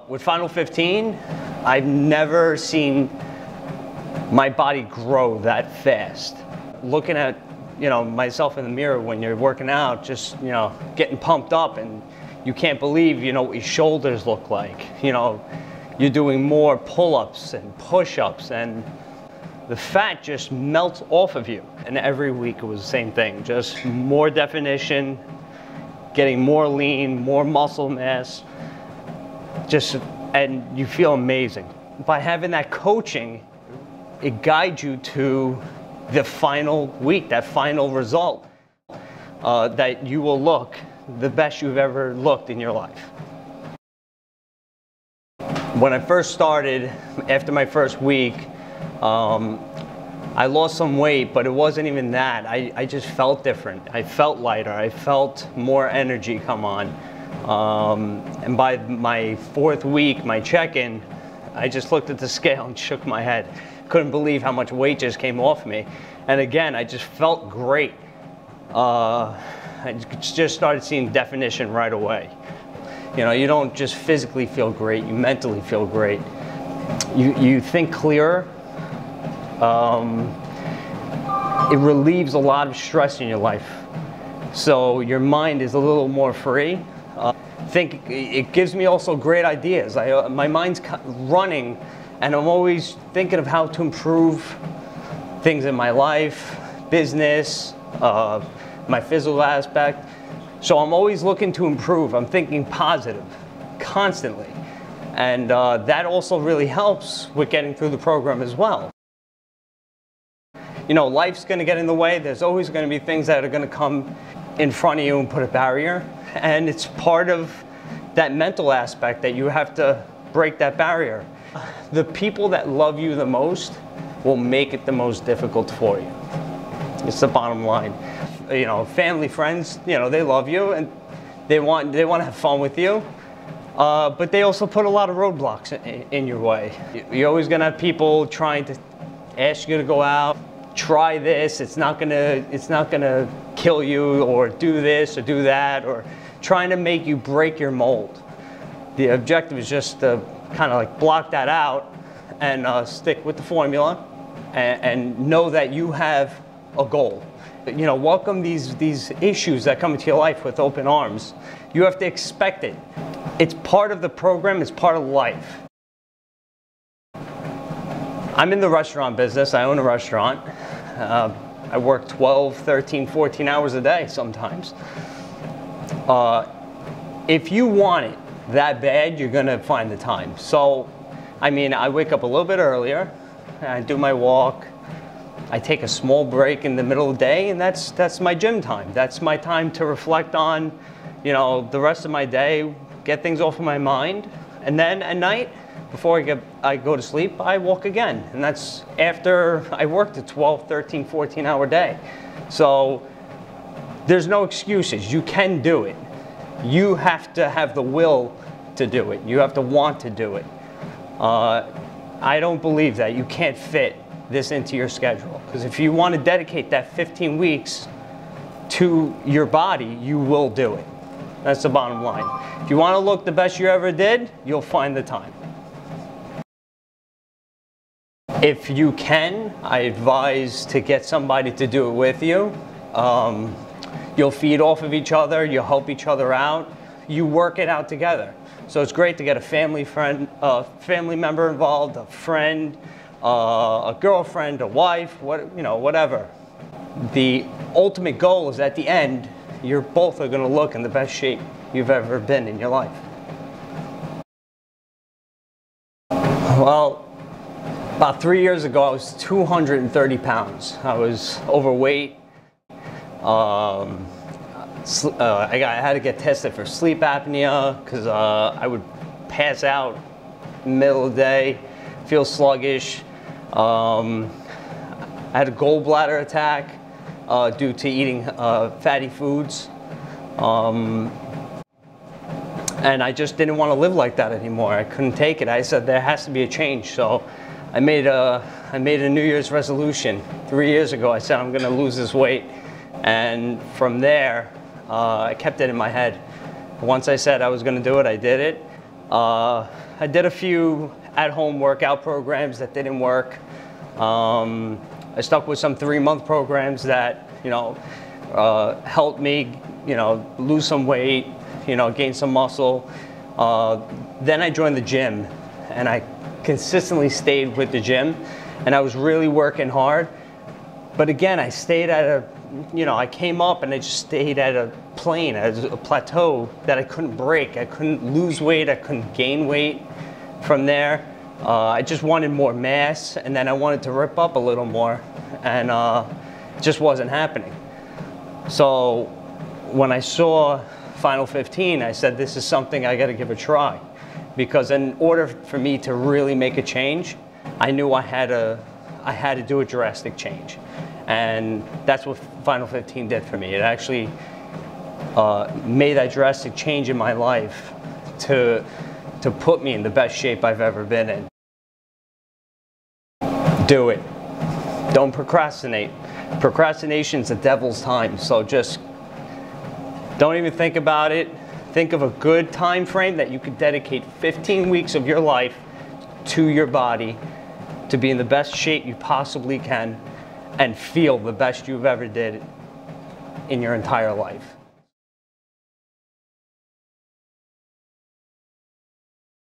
With Final 15, I've never seen my body grow that fast. Looking at, myself in the mirror when you're working out, just, getting pumped up, and you can't believe, what your shoulders look like. You're doing more pull-ups and push-ups, and the fat just melts off of you. And every week it was the same thing, just more definition, getting more lean, more muscle mass. And you feel amazing. By having that coaching, it guides you to the final week, that final result, that you will look the best you've ever looked in your life. When I first started, after my first week, I lost some weight, but it wasn't even that. I just felt different. I felt lighter. I felt more energy come on. And by my fourth week, my check-in, I just looked at the scale and shook my head. Couldn't believe how much weight just came off me. And again, I just felt great. I just started seeing definition right away. You don't just physically feel great, you mentally feel great. You think clearer. It relieves a lot of stress in your life. So your mind is a little more free. It gives me also great ideas. My mind's running, and I'm always thinking of how to improve things in my life, business, my physical aspect. So I'm always looking to improve. I'm thinking positive, constantly. And that also really helps with getting through the program as well. Life's going to get in the way. There's always going to be things that are going to come in front of you and put a barrier. And it's part of that mental aspect that you have to break that barrier. The people that love you the most will make it the most difficult for you. It's the bottom line. Family, friends, they love you and they want to have fun with you. But they also put a lot of roadblocks in your way. You're always going to have people trying to ask you to go out. Try this, it's not gonna kill you, or do this or do that, or trying to make you break your mold. The objective is just to kind of like block that out and stick with the formula and know that you have a goal. Welcome these issues that come into your life with open arms. You have to expect it. It's part of the program, it's part of life. I'm in the restaurant business. I own a restaurant. I work 12, 13, 14 hours a day sometimes. If you want it that bad, you're gonna find the time. So, I wake up a little bit earlier, I do my walk, I take a small break in the middle of the day, and that's my gym time. That's my time to reflect on, the rest of my day, get things off of my mind, and then at night, before I go to sleep, I walk again. And that's after I worked a 12, 13, 14-hour day. So there's no excuses. You can do it. You have to have the will to do it. You have to want to do it. I don't believe that you can't fit this into your schedule. Because if you want to dedicate that 15 weeks to your body, you will do it. That's the bottom line. If you want to look the best you ever did, you'll find the time. If you can, I advise to get somebody to do it with you. You'll feed off of each other, you'll help each other out, you work it out together. So it's great to get a family member involved, a friend, a girlfriend, a wife, whatever. The ultimate goal is at the end, you're both are going to look in the best shape you've ever been in your life. Well, about 3 years ago, I was 230 pounds. I was overweight. I had to get tested for sleep apnea because I would pass out in the middle of the day, feel sluggish. I had a gallbladder attack due to eating fatty foods. And I just didn't want to live like that anymore. I couldn't take it. I said there has to be a change. So I made a New Year's resolution 3 years ago. I said I'm going to lose this weight, and from there I kept it in my head. Once I said I was going to do it, I did it. I did a few at-home workout programs that didn't work. I stuck with some 3-month programs that, helped me, lose some weight, gain some muscle. Then I joined the gym, and I consistently stayed with the gym, and I was really working hard. But again, I stayed at I came up and I just stayed at a plane, at a plateau that I couldn't break. I couldn't lose weight, I couldn't gain weight from there. I just wanted more mass, and then I wanted to rip up a little more, and it just wasn't happening. So when I saw Final 15, I said, this is something I gotta give a try. Because in order for me to really make a change, I knew I had to do a drastic change. And that's what Final 15 did for me. It actually made that drastic change in my life to put me in the best shape I've ever been in. Do it. Don't procrastinate. Procrastination's the devil's time, so just don't even think about it. Think of a good time frame that you could dedicate 15 weeks of your life to your body to be in the best shape you possibly can and feel the best you've ever did in your entire life.